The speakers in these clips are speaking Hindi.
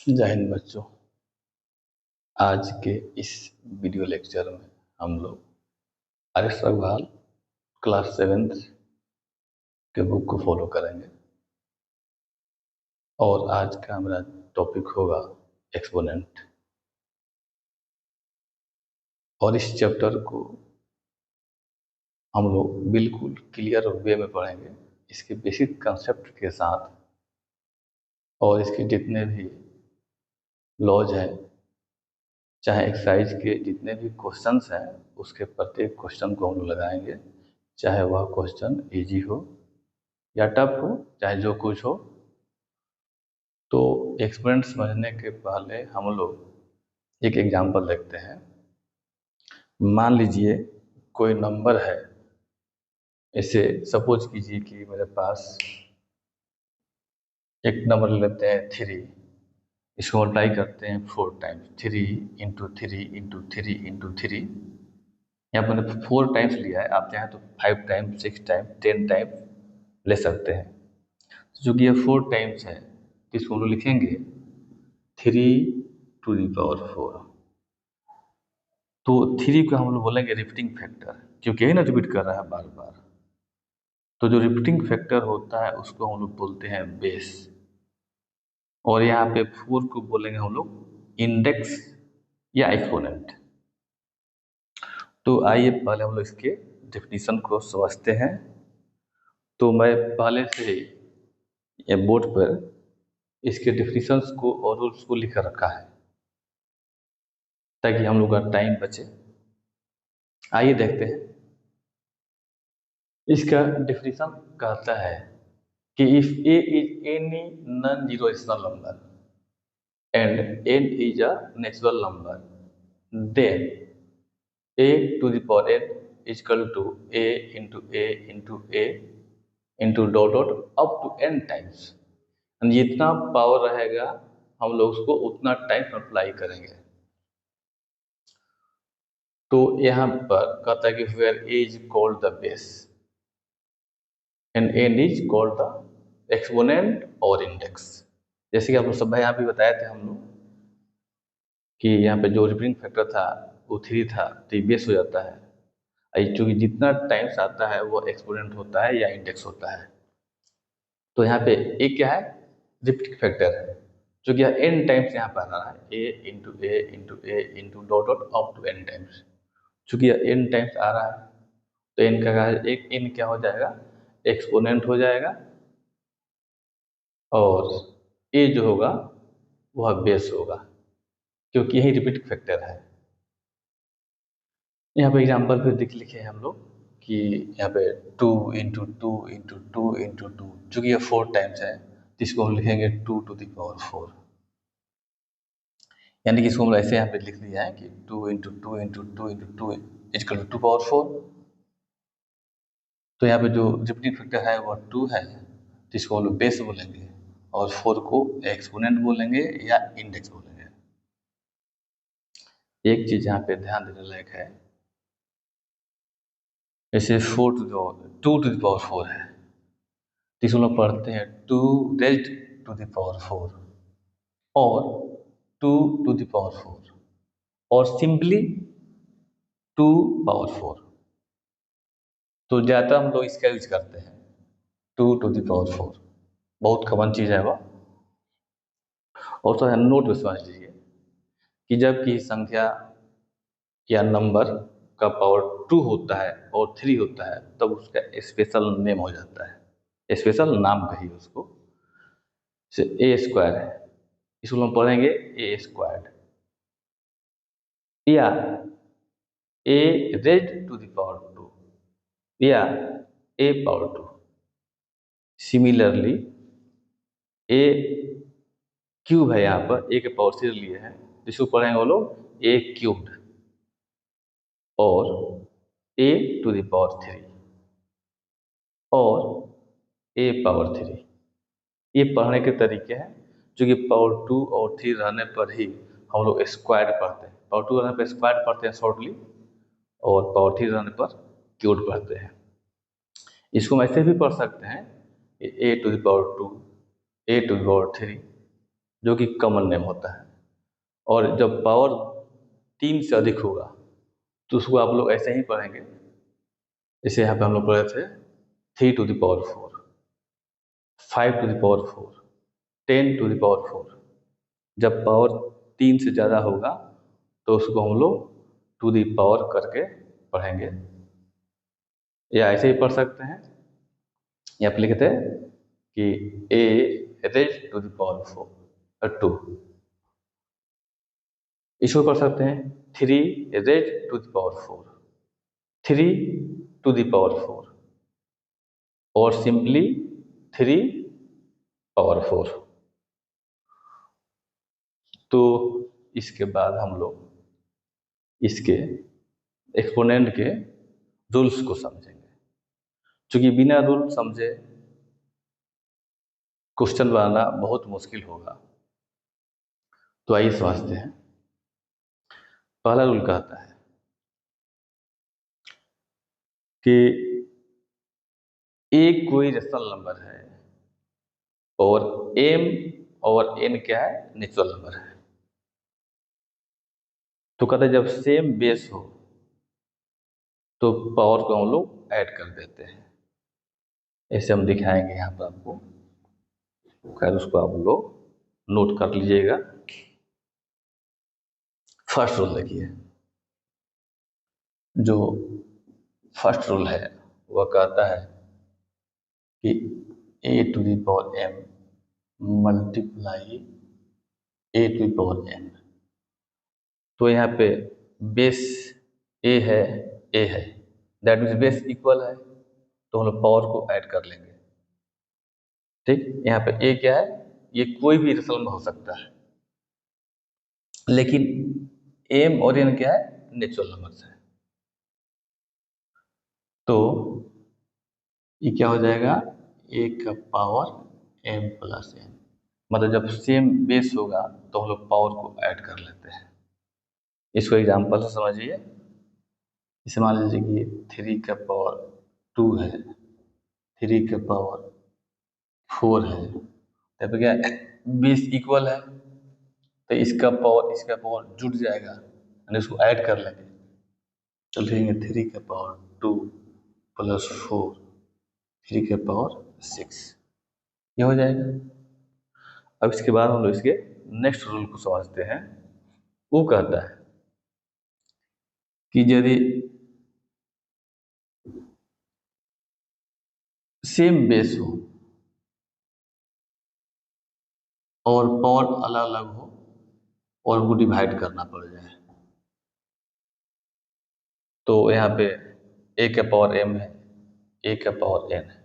जय हिंद बच्चों। आज के इस वीडियो लेक्चर में हम लोग आर्यश अग्रवाल क्लास 7th के बुक को फॉलो करेंगे और आज का मेरा टॉपिक होगा एक्सपोनेंट। और इस चैप्टर को हम लोग बिल्कुल क्लियर वे में पढ़ेंगे, इसके बेसिक कंसेप्ट के साथ और इसके जितने भी लॉज हैं, चाहे एक्सरसाइज के जितने भी क्वेश्चंस हैं उसके प्रत्येक क्वेश्चन को हम लोग लगाएंगे, चाहे वह क्वेश्चन इजी हो या टफ हो, चाहे जो कुछ हो। तो एक्सपेरिमेंट समझने के पहले हम लोग एक एग्जांपल देखते हैं। मान लीजिए कोई नंबर है, इसे सपोज कीजिए कि मेरे पास एक नंबर लेते हैं 3, इसको मल्टीप्लाई करते हैं 4 टाइम्स, 3 इंटू 3 इंटू 3 इंटू 3। यहाँ पर मैंने 4 टाइम्स लिया है, आप चाहें तो 5 टाइम्स, 6 टाइम्स, 10 टाइम्स ले सकते हैं। चूँकि ये 4 टाइम्स है तो इसको हम लोग लिखेंगे 3⁴। तो 3 को हम लोग बोलेंगे रिपीटिंग फैक्टर, क्योंकि यही ना रिपीट कर रहा है बार बार। तो जो रिपीटिंग फैक्टर होता है उसको हम लोग बोलते हैं बेस। और यहाँ पे 4 को बोलेंगे हम लोग इंडेक्स या एक्सपोनेंट। तो आइए पहले हम लोग इसके डेफिनेशन को समझते हैं। तो मैं पहले से ये बोर्ड पर इसके डेफिनेशंस को और रूल्स को लिख रखा है ताकि हम लोग का टाइम बचे। आइए देखते हैं। इसका डेफिनेशन कहता है कि if a is any non zero rational number and n is a natural number, then a to the power n is equal to a into a into a into dot dot up to n times. जितना पावर रहेगा हम लोग उसको उतना टाइम अप्लाई करेंगे। तो यहाँ पर कहता है कि where a is called the base and n is called the exponent और index। जैसे कि आप लोग सब यहाँ भी बताए थे हम लोग कि यहाँ पे जो रिपीटिंग फैक्टर था वो 3 था, तो ये बेस हो जाता है। चूँकि जितना टाइम्स आता है वो एक्सपोनेंट होता है या इंडेक्स होता है। तो यहाँ पे एक क्या है, रिपीटिंग फैक्टर है, जो कि n टाइम्स यहाँ पर आ रहा है, a into A into A into dot dot up to n times. चूँकि n टाइम्स आ रहा है तो n का एक n क्या हो जाएगा, एक्सपोनेंट हो जाएगा, और a जो होगा वह बेस होगा, क्योंकि यही रिपीटिंग फैक्टर है। यहाँ पे एग्जाम्पल फिर लिखे हैं हम लोग कि यहाँ पे 2 इंटू 2 इंटू 2 इंटू 2, चूँकि ये 4 टाइम्स है तो इसको हम लिखेंगे 2 to the power 4। यानी कि इसको हम ऐसे यहाँ पे लिख दिया है कि 2 into 2 into 2 into 2 equal to 2 power 4। तो यहाँ पे जो रिपीटिंग फैक्टर है वह 2 है, तो इसको हम लोग बेस बोलेंगे और 4 को एक्सपोनेंट बोलेंगे या इंडेक्स बोलेंगे। एक चीज यहाँ पे ध्यान देने लायक है, जैसे 2 to the power 4 है तो इसको लोग पढ़ते हैं 2 raised to the power 4 और 2 to the power 4 और सिंपली 2 power 4। तो ज़्यादा हम लोग इसका यूज करते हैं 2 to the power 4, बहुत कॉमन चीज़ है वह। और तो नोट में समझ लीजिए कि जब की संख्या या नंबर का पावर 2 होता है और 3 होता है तब उसका स्पेशल नेम हो जाता है, स्पेशल नाम कहिए उसको। जैसे ए स्क्वायर है, इसको हम पढ़ेंगे ए स्क्वायर्ड, या ए रेज्ड टू द पावर 2 या ए पावर 2। सिमिलरली ए क्यूब है, यहाँ पर ए के पावर 3 लिए हैं, इसको पढ़ेंगे वो लोग ए क्यूब्ड और ए टू द पावर 3 और ए पावर 3। ये पढ़ने के तरीके हैं, जो कि पावर 2 और 3 रहने पर ही हम लोग स्क्वायर्ड पढ़ते हैं। पावर 2 रहने पर स्क्वायर्ड पढ़ते हैं शॉर्टली, और पावर 3 रहने पर क्यूब्ड पढ़ते हैं। इसको हम ऐसे भी पढ़ सकते हैं a to the power 2, a to the power 3 जो कि कॉमन नेम होता है। और जब पावर 3 से अधिक होगा तो उसको आप लोग ऐसे ही पढ़ेंगे, जैसे यहाँ पे हम लोग पढ़े थे 3⁴, 5⁴, 10⁴। जब पावर 3 से ज़्यादा होगा तो उसको हम लोग टू दी पावर करके पढ़ेंगे, या ऐसे ही पढ़ सकते हैं, या फिर लिखते हैं कि a raise to the power 2। इसको पढ़ सकते हैं 3 raise to the power 4, 3 to the power 4, और सिंपली 3⁴। तो इसके बाद हम लोग इसके एक्सपोनेंट के रूल्स को समझेंगे। क्योंकि बिना रूल समझे क्वेश्चन बनाना बहुत मुश्किल होगा। तो आइए समझते हैं। पहला रूल कहता है कि एक कोई रेशनल नंबर है और m और n क्या है, नेचुरल नंबर है। तो कहते हैं जब सेम बेस हो तो पावर को हम लोग ऐड कर देते हैं। ऐसे हम दिखाएंगे यहाँ पर आपको, खैर उसको आप लोग नोट कर लीजिएगा। फर्स्ट रूल देखिए, जो फर्स्ट रूल है वह कहता है कि a⁴ m मल्टीप्लाई a⁴n। तो यहाँ पे बेस a है, दैट मीन्स बेस इक्वल है, तो हम लोग पावर को ऐड कर लेंगे। ठीक, यहाँ पे a क्या है, ये कोई भी रेशनल नंबर हो सकता है, लेकिन m और n क्या है, नेचुरल नंबर है। तो ये क्या हो जाएगा, a का पावर m प्लस n। मतलब जब सेम बेस होगा तो हम लोग पावर को ऐड कर लेते हैं। इसको एग्जांपल से समझिए। इसे मान लीजिए कि 3 का पावर 2 है, 3 का पावर 4 है, तब क्या बेस इक्वल है, तो इसका पावर जुड़ जाएगा, यानी उसको ऐड कर लेंगे। तो लिखेंगे 3 का पावर 2 प्लस 4, 3 का पावर 6, ये हो जाएगा। अब इसके बाद हम लोग इसके नेक्स्ट रूल को समझते हैं। वो कहता है कि यदि सेम बेस हो और पावर अलग अलग हो और उनको डिवाइड करना पड़ जाए, तो यहाँ पे a का पावर m है, a का पावर n है,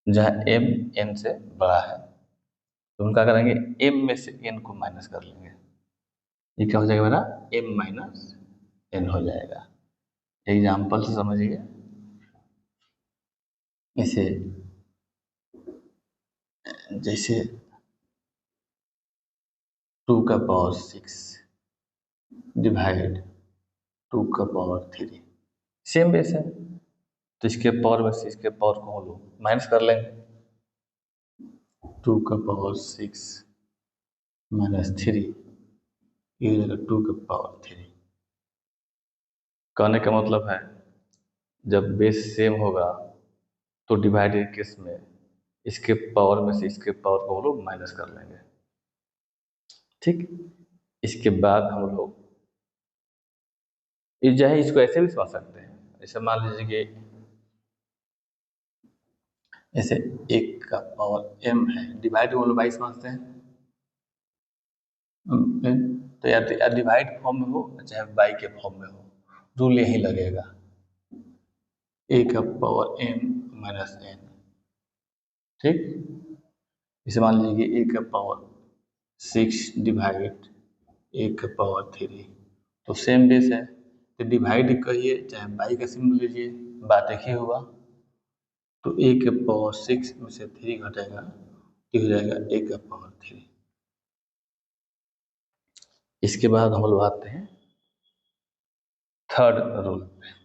जहाँ m n से बड़ा है, तो हम क्या करेंगे, m में से n को माइनस कर लेंगे। ये क्या हो जाएगा मेरा, m माइनस n हो जाएगा। एग्जाम्पल से समझिए। इसे जैसे 2 का पावर 6 डिवाइड 2 का पावर 3, सेम बेस है, तो इसके पावर में से इसके पावर को हम लोग माइनस कर लेंगे। 2 का पावर 6 माइनस 3, ये हो जाएगा 2 का पावर 3। कहने का मतलब है जब बेस सेम होगा तो डिवाइडेड केस में इसके पावर में से इसके पावर को हम लोग माइनस कर लेंगे। ठीक, इसके बाद हम लोग चाहे इसको ऐसे भी समझ सकते हैं। जैसे मान लीजिए कि जैसे 1 का पावर m है, डिवाइड हम लोग बाई समझते हैं। तो या डिवाइड फॉर्म में हो चाहे बाई के फॉर्म में हो, रूल यही लगेगा, a का पावर m माइनस n। ठीक, इसे मान लीजिए कि a का पावर 6 डिवाइड a का पावर 3, तो सेम बेस है, तो डिवाइड कहिए चाहे बाई का सिंबल लीजिए, बात एक ही हुआ। तो a के पावर 6 में से 3 घटेगा तो हो जाएगा a का पावर 3। इसके बाद हम लोग आते हैं थर्ड रूल पे।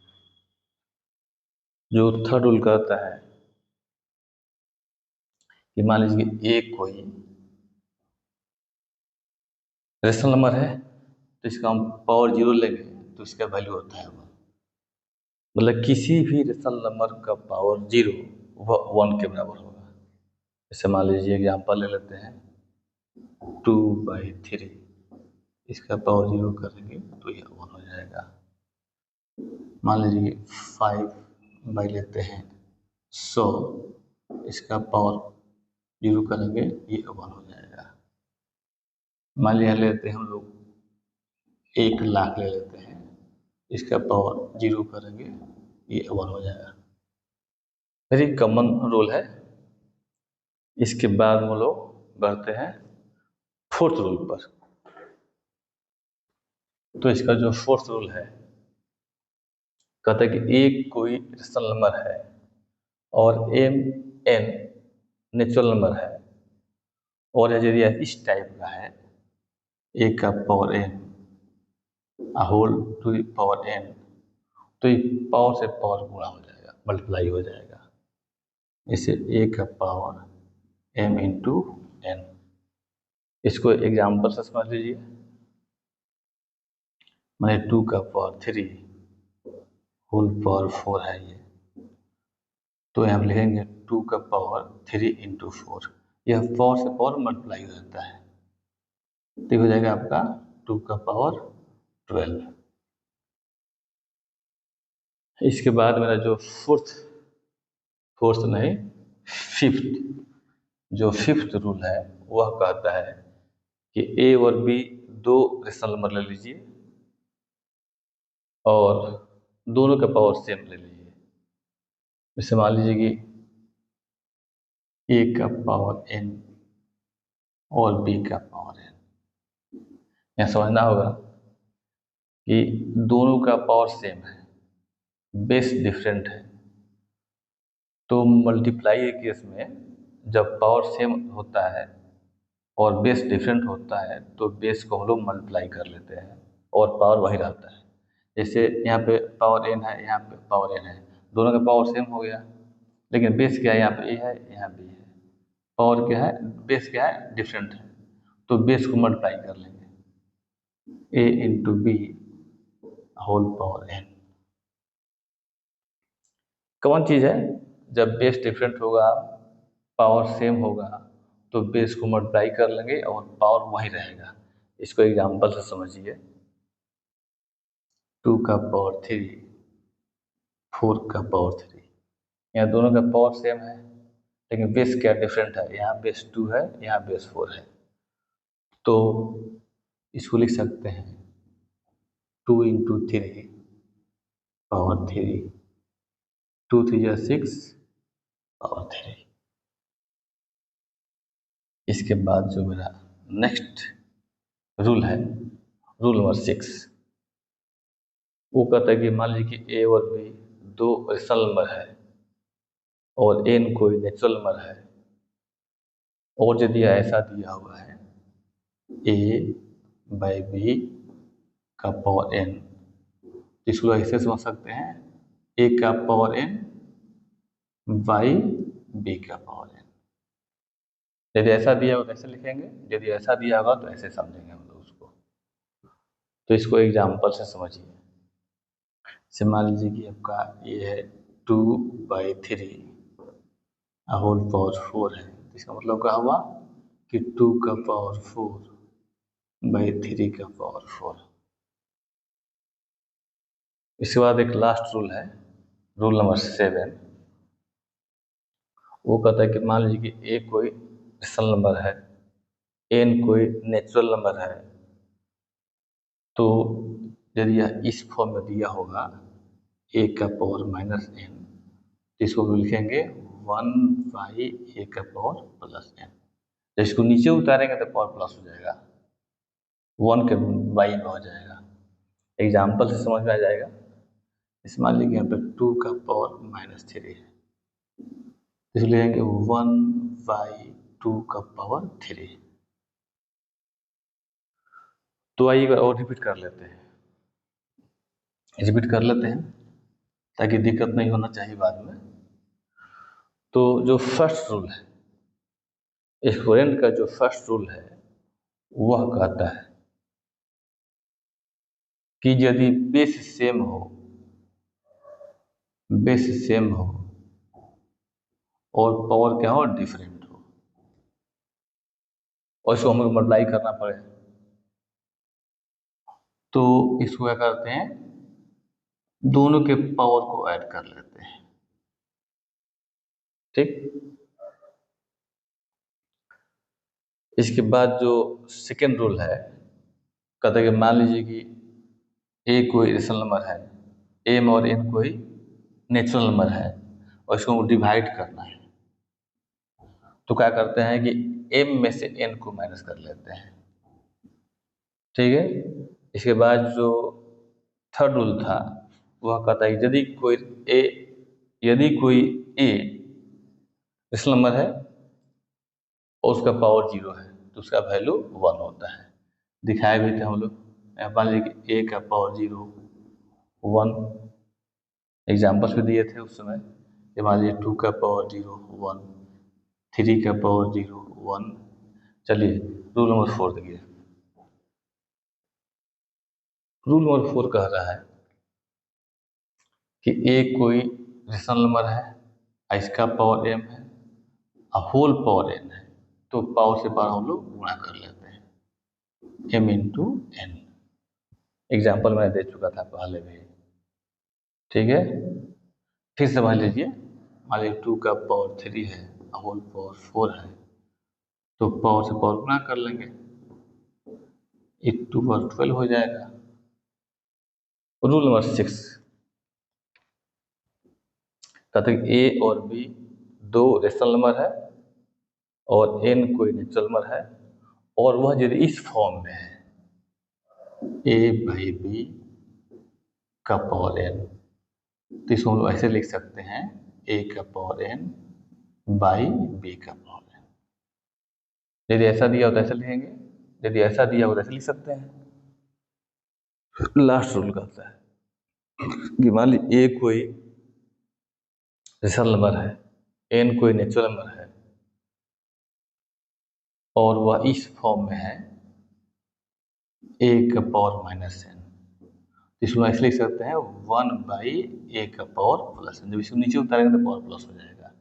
जो थर्ड रूल कहता है कि मान लीजिए कि a कोई रेशनल नंबर है तो इसका हम पावर 0 लेंगे तो इसका वैल्यू होता है 1। मतलब किसी भी रेशनल नंबर का पावर 0 वह 1 के बराबर होगा। जैसे मान लीजिए एग्जाम्पल ले लेते हैं 2/3, इसका पावर 0 करेंगे तो यह 1 हो जाएगा। मान लीजिए 5 लेते हैं 100, इसका पावर 0 करेंगे ये 1 हो जाएगा। मान लिया लेते हैं हम लोग 1,00,000 ले लेते हैं, इसका पावर 0 करेंगे ये 1 हो जाएगा। वेरी कॉमन रूल है। इसके बाद हम लोग बढ़ते हैं 4th रूल पर। तो इसका जो 4th रूल है कहता है कि एक कोई रेशनल नंबर है और mn नेचुरल नंबर है और यदि इस टाइप का है a का power n whole to the power n, तो ये पावर से पावर गुणा हो जाएगा, मल्टीप्लाई हो जाएगा। इसे a का पावर m इंटू n। इसको एग्जाम्पल से समझ लीजिए। मैंने 2 का पावर 3 होल पावर 4 है ये, तो हम लिखेंगे 2 का पावर 3 इंटू 4। यह पावर से पावर मल्टीप्लाई हो जाता है तो हो जाएगा आपका 2 का पावर 12। इसके बाद मेरा जो फोर्थ नहीं, फिफ्थ रूल है वह कहता है कि ए और बी दो रेशनल नंबर ले लीजिए और दोनों का पावर सेम ले लीजिए। जैसे मान लीजिए कि ए का पावर n और बी का पावर n। यहाँ समझना होगा कि दोनों का पावर सेम है, बेस डिफरेंट है, तो मल्टीप्लाई के केस में जब पावर सेम होता है और बेस डिफरेंट होता है तो बेस को हम लोग मल्टीप्लाई कर लेते हैं और पावर वही रहता है। जैसे यहाँ पे पावर n है, यहाँ पे पावर n है, दोनों का पावर सेम हो गया, लेकिन बेस क्या है, यहाँ पे a है, यहाँ b है। पावर क्या है, बेस क्या है, डिफरेंट है, तो बेस को मल्टीप्लाई कर लेंगे a into B whole power n। कौन चीज़ है, जब बेस डिफरेंट होगा पावर सेम होगा तो बेस को मल्टीप्लाई कर लेंगे और पावर वही रहेगा। इसको एग्जांपल से समझिए। 2 का पावर 3 4 का पावर 3, यहाँ दोनों का पावर सेम है लेकिन बेस क्या डिफरेंट है, यहाँ बेस 2 है, यहाँ बेस 4 है, तो इसको लिख सकते हैं 2 इंटू 3 पावर 3, 2 3 या 6 पावर 3। इसके बाद जो मेरा नेक्स्ट रूल है, रूल नंबर 6, वो कहता है कि मान लीजिए कि ए और बी दो रेशनल नंबर है और एन कोई नेचुरल नंबर है और यदि ऐसा दिया हुआ है ए बाई बी का पावर n, इसको ऐसे समझ सकते हैं ए का पावर n बाई बी का पावर n। यदि ऐसा दिया होगा तो ऐसे लिखेंगे, यदि ऐसा दिया होगा तो ऐसे समझेंगे हम लोग उसको। तो इसको एग्जाम्पल से समझिए। जैसे मान लीजिए कि आपका ये है 2/3 होल पावर 4 है, इसका मतलब क्या हुआ कि 2 का पावर 4/3 का पावर 4। इसके बाद एक लास्ट रूल है, रूल नंबर 7। वो कहता है कि मान लीजिए कि ए कोई रेशनल नंबर है, एन कोई नेचुरल नंबर है, तो यदि यह इस फॉर्म में दिया होगा ए का पावर -n, तो इसको लिखेंगे 1/a का पावर +n। जब इसको नीचे उतारेंगे तो पावर प्लस हो जाएगा, 1 के बाई में हो जाएगा। एग्जाम्पल से समझ में आ जाएगा। इस मान लीजिए यहाँ पे 2 का पावर -3 है, इसको लिखेंगे 1/2 का पावर 3। तो आइए एक बार और रिपीट कर लेते हैं, ताकि दिक्कत नहीं होना चाहिए बाद में। तो जो फर्स्ट रूल है, एक्सपोनेंट का जो फर्स्ट रूल है वह कहता है कि यदि बेस सेम हो और पावर क्या हो, डिफरेंट हो, और इसको हमें मल्टीप्लाई करना पड़े, तो इसको क्या करते हैं, दोनों के पावर को ऐड कर लेते हैं। ठीक, इसके बाद जो सेकेंड रूल है, कहते हैं कि मान लीजिए कि ए कोई रेशनल नंबर है, एम और एन कोई नेचुरल नंबर है, और इसको डिवाइड करना है, तो क्या करते हैं कि एम में से एन को माइनस कर लेते हैं। ठीक है, इसके बाद जो थर्ड रूल था वह कहता है यदि कोई ए रेशनल नंबर है और उसका पावर 0 है तो उसका वैल्यू 1 होता है। दिखाए भी थे हम लोग, मान लीजिए कि ए का पावर 0 1, एग्जाम्पल्स भी दिए थे उस समय। ये मान लीजिए 2 का पावर 0 1, 3 का पावर 0 1। चलिए रूल नंबर 4 देखिए। रूल नंबर 4 कह रहा है कि ए कोई रेशनल नंबर है, इसका पावर m है, होल पावर n है, तो पावर से पावर हम लोग गुणा कर लेते हैं, m इंटू एन। एग्जाम्पल मैंने दे चुका था पहले भी। ठीक है, फिर समझ लीजिए, मान लीजिए 2 का पावर 3 है, होल पावर 4 है, तो पावर से पावर गुणा कर लेंगे, 2 पावर 12 हो जाएगा। रूल नंबर 6 कहते हैं ए और बी दो रेशनल नंबर है और एन कोई नेचुरल नंबर है, और वह यदि इस फॉर्म में है, ए बाई बी का पावर एन, तो इसको हम लोग ऐसे लिख सकते हैं, ए का पावर एन बाई बी का पावर एन। यदि ऐसा दिया हो तो ऐसा लिखेंगे, यदि ऐसा दिया हो तो ऐसे लिख सकते हैं। लास्ट रूल कहता है कि मान लीजिए ए कोई रेशनल नंबर है, एन कोई नेचुरल नंबर है, और वह इस फॉर्म में है, ए का पावर माइनस एन, इसको ऐसे लिख सकते हैं 1 बाई ए का पावर प्लस एन। जब इसको नीचे उतारेंगे तो पावर प्लस हो जाएगा।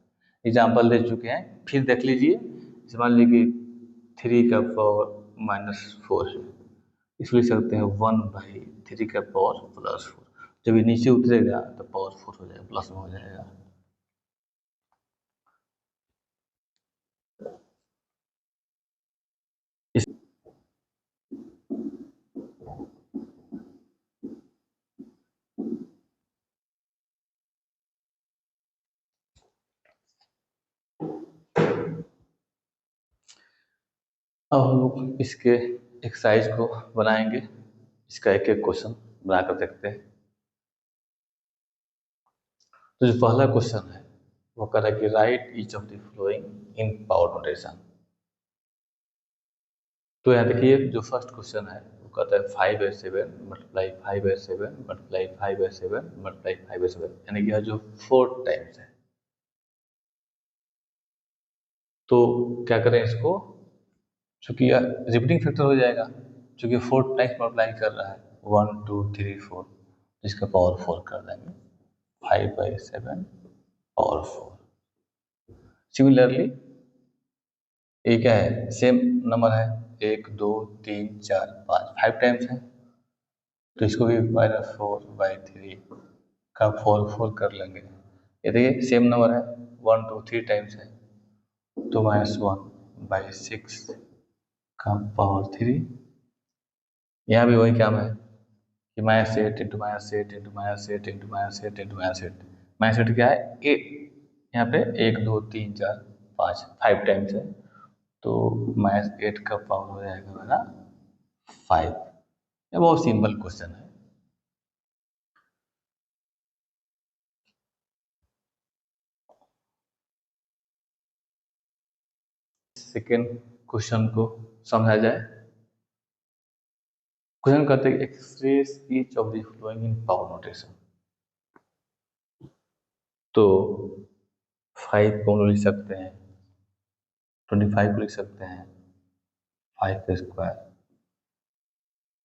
एग्जाम्पल दे चुके हैं, फिर देख लीजिए। मान लीजिए कि 3 का पावर -4 है, इसको लिख सकते हैं 1 बाई 3 का पावर +4। जब ये नीचे उतरेगा तो पावर 4 हो जाएगा, प्लस में हो जाएगा। इस अब हम लोग इसके एक्सरसाइज को बनाएंगे, इसका एक एक क्वेश्चन बनाकर देखते हैं। तो जो पहला क्वेश्चन है वो कह रहा है कि right each of the following in power notation. तो यहाँ देखिए, जो फर्स्ट क्वेश्चन है वो कहता है 5/7 मल्टीप्लाई 5/7 मल्टीप्लाई 5/7 मल्टीप्लाई 5/7, यानी कि यह जो 4 टाइम्स है। तो क्या करें इसको, चूंकि यह रिपीटिंग फैक्टर हो जाएगा, चूंकि 4 टाइम्स मल्टीप्लाई कर रहा है, 1 2 3 4, इसका पावर 4 कर देंगे, 5/7 पावर 4। सिमिलरली ये क्या है, सेम नंबर है, 1 2 3 4 5, 5 टाइम्स है, तो इसको भी -4/3 का 4 कर लेंगे। ये देखिए सेम नंबर है, 1 2 3 टाइम्स है, तो -1/6 का पावर 3। यहाँ भी वही काम है कि -8 इंटू -8 इंटू -8 इंटू -8 इंटू -8। -8 क्या है, 8, यहाँ पे 1 2 3 4 5, 5 टाइम्स है, तो -8 का पावर हो जाएगा मेरा 5। ये बहुत सिंपल क्वेश्चन है। सेकेंड क्वेश्चन को समझा जाए। क्वेश्चन कहते हैं express each of the following in power notation. तो 5 को हम लोग लिख सकते हैं, 25 को लिख सकते हैं 5 का स्क्वायर,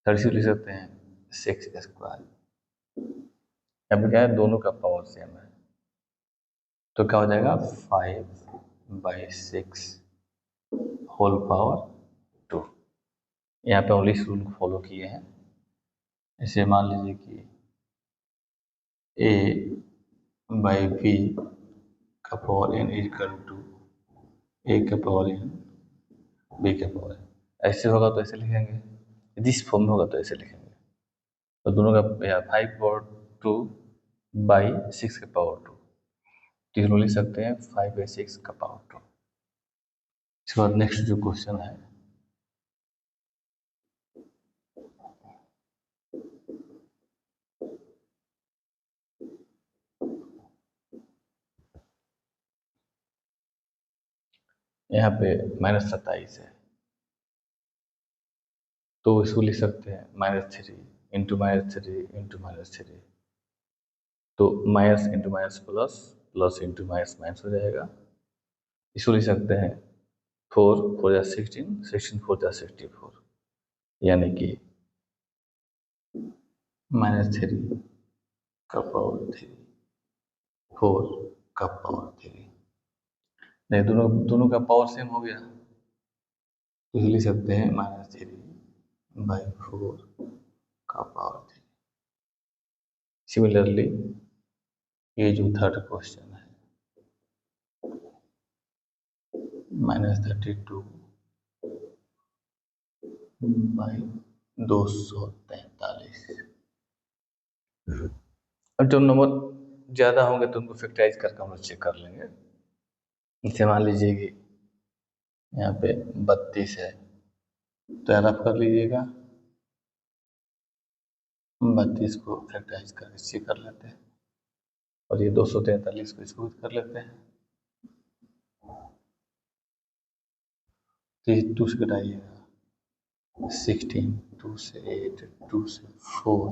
36 लिख सकते हैं 6 स्क्वायर। यहाँ पे क्या है, दोनों का पावर सेम है, तो क्या हो जाएगा 5/6 होल पावर 2। यहाँ पे ओनली इस रूल को फॉलो किए हैं। इसे मान लीजिए कि a/b का power n equal to a का पावर n b का पावर n। ऐसे होगा तो ऐसे लिखेंगे, जिस फॉर्म में होगा तो ऐसे लिखेंगे। तो दोनों का 5/2/6 का पावर 2, तीनों लिख सकते हैं 5/6 का पावर 2। इसके बाद नेक्स्ट जो क्वेश्चन है, यहाँ पे -27 है, तो इसको लिख सकते हैं -3 इंटू -3 इंटू -3। तो minus into minus plus, plus into minus minus हो जाएगा। इसको लिख सकते हैं 4×4 = 16, 16×4 = 64, यानी कि -3 का पावर 3, 4 का पावर 3। नहीं, दोनों का पावर सेम हो गया, तो लिख सकते हैं -3/4 का पावर 3। सिमिलरली ये जो थर्ड क्वेश्चन है, -32/243। अब जो नंबर ज़्यादा होंगे तो उनको फैक्टराइज करके हम लोग चेक कर लेंगे। इसे मान लीजिए कि यहाँ पे 32 है, तो रफ कर लीजिएगा, 32 को फैक्टराइज करके चेक कर लेते हैं। और ये 243 को इसको कर लेते हैं, तो ये 2 से घटाइएगा 16, 2 से 8, 2 से 4,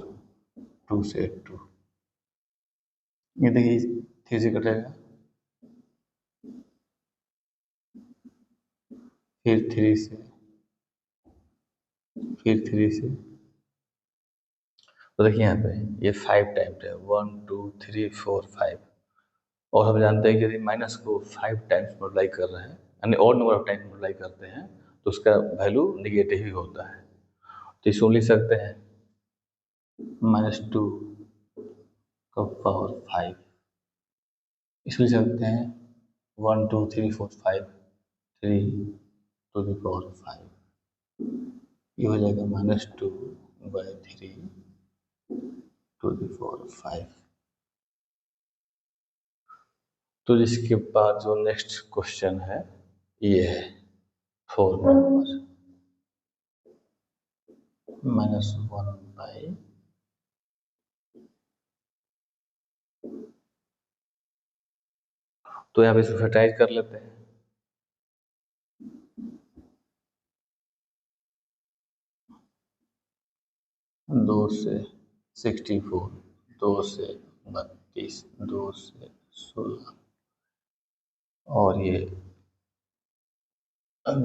2 से 2। ये देखिए 3 से कटेगा, फिर 3 से, फिर 3 से। तो देखिए यहाँ पे ये 5 टाइम्स है, 1 2 3 4 5। और हम जानते हैं कि यदि माइनस को 5 टाइम्स मल्टीप्लाई कर रहे हैं, यानी और नंबर ऑफ टाइम्स मल्टीप्लाई करते हैं, तो उसका वैल्यू निगेटिव ही होता है। तो इसको लिख सकते हैं -2 का पावर 5। इसको लिख सकते हैं 1 2 3 4 5, 3 टू द पावर 5। ये हो जाएगा -2/3 टू द पावर 5। तो इसके बाद जो नेक्स्ट क्वेश्चन है ये है 4 नंबर, -1/, तो यहाँ पे इसको फैक्टराइज कर लेते हैं। 2 से 64, 2 से 32, 2 से 16, और ये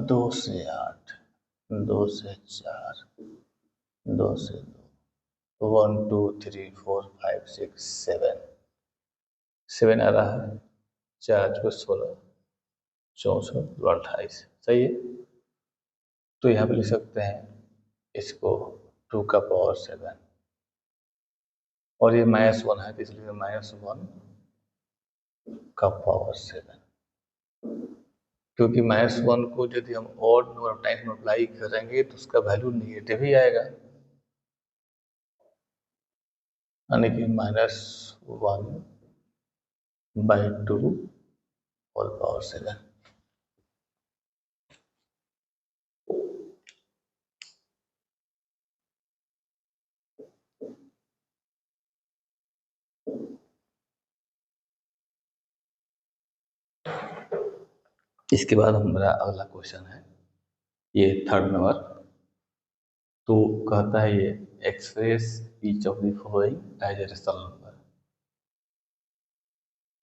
2 से 8, 2 से 4, 2 से 2, 1 2 3 4 5 6 7, 7 आ रहा है, 4 को 16, 64, 28, सही है। तो यहाँ पे लिख सकते हैं इसको 2 का पावर 7, और ये -1 है, तो इसलिए -1 का पावर 7। क्योंकि -1 को यदि हम और नंबर ऑफ टाइम्स मल्टीप्लाई करेंगे तो उसका वैल्यू निगेटिव ही आएगा, यानी कि -1/2 होल पावर 7। इसके बाद हमारा अगला क्वेश्चन है ये थर्ड नंबर। तो कहता है ये express each of the following as a rational number.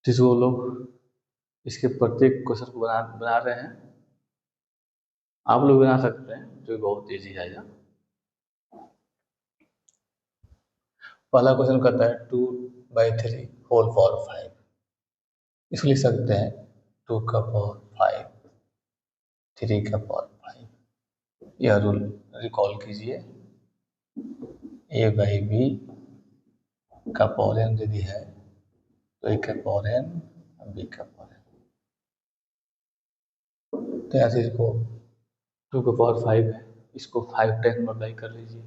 जिसको लोग इसके प्रत्येक क्वेश्चन को बना रहे हैं, आप लोग बना सकते हैं, जो बहुत ईजी है। पहला क्वेश्चन कहता है 2/3 होल पावर 5, इसको लिख सकते हैं 2 का पावर 5, 3 का पावर 5। यह रूल रिकॉल कीजिए, a/b का पावर n यदि है तो a का पावर n, b का पावर n। तो ऐसे इसको 2 का पावर 5 है, इसको 5 टाइम मल्टीप्लाई कर लीजिए।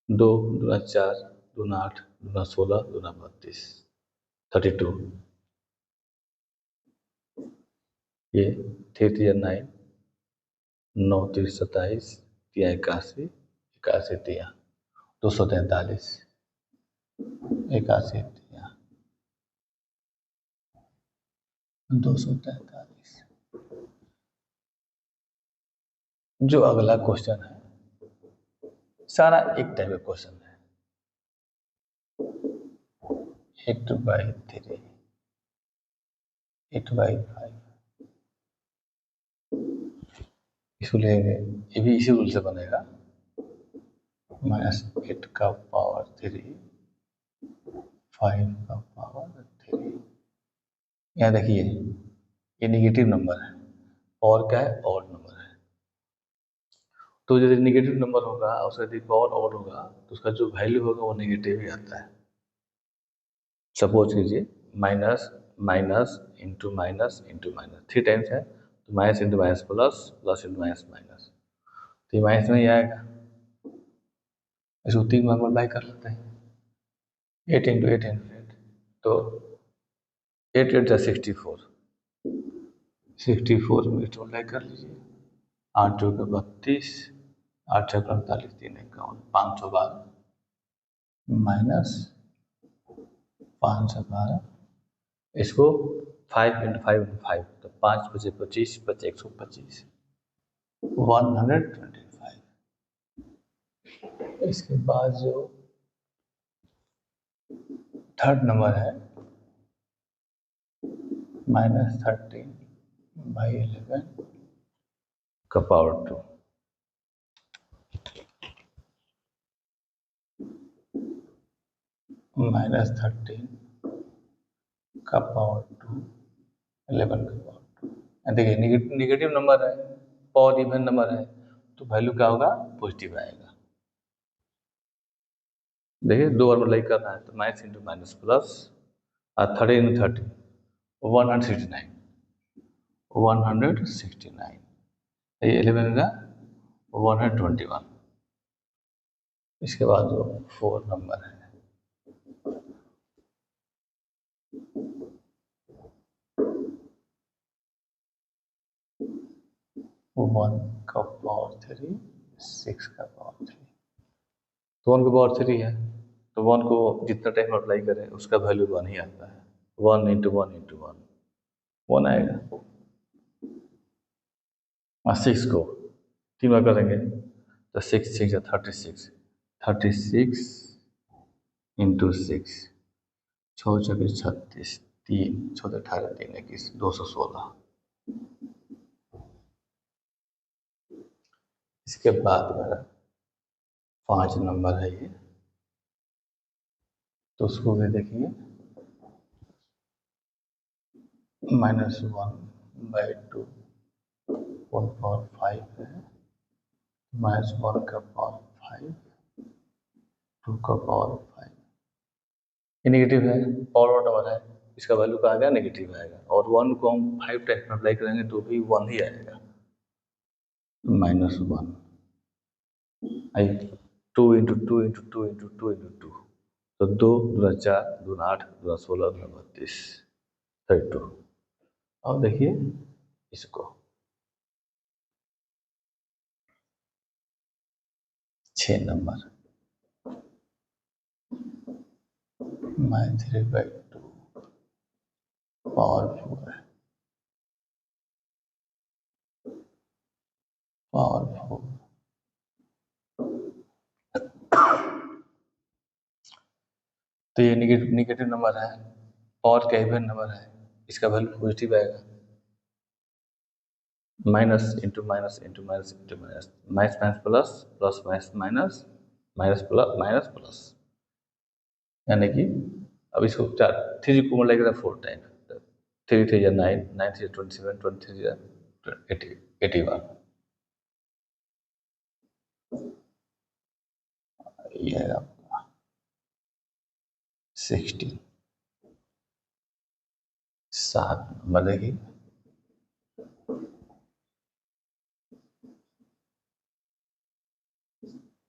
2 दूना 4, दूना 8, दूना 16, दूना 32, 32। ये 3 9, 9 3 27, 3 81, 81 3 243, 81 3 243। जो अगला क्वेश्चन है सारा एक टाइप का क्वेश्चन है। 8/3, 8/5, इसको लेंगे, ये भी इसी रूल से बनेगा। -8 का पावर 3, 5 का पावर 3। यहाँ देखिए ये निगेटिव नंबर है और क्या है, ऑड नंबर है। तो यदि निगेटिव नंबर होगा और उसका यदि पावर ऑड होगा तो उसका जो वैल्यू होगा वो निगेटिव ही आता है। सपोज कीजिए minus minus into minus into minus 3 times है, तो minus into minus plus, plus into minus minus, तो ये माइनस में ही आएगा। इसको 3 बार मल्टीप्लाई कर लेते हैं, 8 इंटू 8 इंटू 8, तो 8 8 जा 64, 64 में मल्टीप्लाई कर लीजिए। 8 चौके 32, 8 छः 48, 3 51, 512 माइनस 512। इसको 5 इंटू 5 इंटू 5, तो 5 बचे 25, बचे 125, 125। इसके बाद जो थर्ड नंबर है -13/11 का पावर 2, -13 का पावर 2, 11 का पावर 2। देखिए निगेटिव नंबर है, पावर इवन नंबर है, तो वैल्यू क्या होगा, पॉजिटिव आएगा। देखिए 2 बार मल्टीप्लाई करना है, तो माइनस इंटू माइनस प्लस, और 13 इंटू 13 169, 169, ये 11 का 121। इसके बाद जो 4 नंबर है 1 का पावर 3, 6 का पावर 3। तो 1 का पावर 3 है, तो 1 को जितना टाइम अप्लाई करें उसका वैल्यू 1 ही आता है। 1 इंटू 1 इंटू 1, 1 आएगा। और 6 को 3 बार करेंगे तो 6 6 या 36, 36 इंटू 6, 6 छः 36, 3 6 18 3 21, 216। इसके बाद मेरा 5 नंबर है ये, तो उसको भी देखिए -1/2 होल पावर 5 है, -1 का पावर 5, 2 का पावर 5। ये नेगेटिव है, पावर ऑड नंबर है, इसका वैल्यू कहाँ गया, नेगेटिव आएगा। और 1 को हम 5 टाइम्स अप्लाई करेंगे तो भी 1 ही आएगा। -1 आई 2 इंटू 2 इंटू 2 इंटू 2 इंटू 2, तो 2 दूना 4, दूना 8, दूना 16, दूना 32, 32। अब देखिए इसको 6 नंबर -3/2 पावर 4 है, पावर 4। तो ये निगेटिव नंबर है, पावर का इवन नंबर है, इसका वैल्यू पॉजिटिव आएगा। Minus into minus into minus into minus, minus minus plus, plus minus minus, minus plus minus plus, यानी कि अब इसको 3 को लगेगा 4 टाइम, 3 3 या 9, 9 3 27, 23 या 81, ये है आपका 16। 7 नंबर देखिए,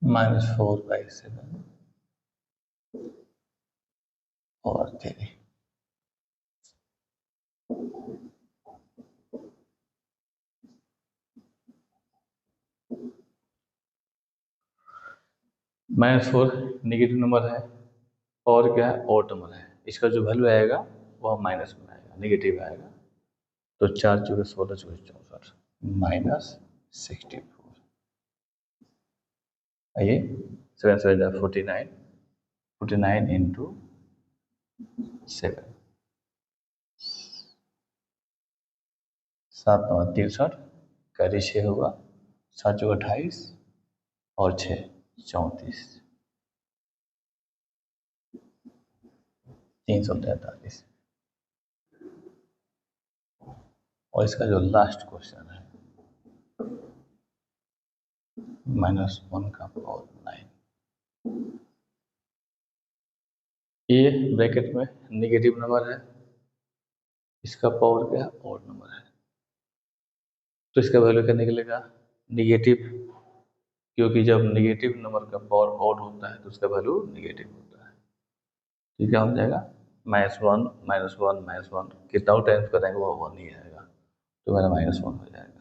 -4/7 और 3 -4 नेगेटिव नंबर है और क्या है, ऑड नंबर है। इसका जो वैल्यू आएगा वह माइनस में आएगा, नेगेटिव आएगा। तो 4 चौके 16, 24 64 -64। आइए 7 7 49, 49 इंटू 7, 7 9 63, कैरी 6 होगा, 7 चौके 28 और 6 34, 343। और इसका जो लास्ट क्वेश्चन है -1 का पावर 9, ये ब्रैकेट में नेगेटिव नंबर है, इसका पावर क्या है, ऑड नंबर है। तो इसका वैल्यू क्या निकलेगा, नेगेटिव, क्योंकि जब नेगेटिव नंबर का पावर ऑड होता है तो उसका वैल्यू नेगेटिव होता है। तो क्या हो जाएगा, -1 -1 -1, कितना टाइम्स करेंगे वो 1 ही आएगा, तो मेरा -1 हो जाएगा।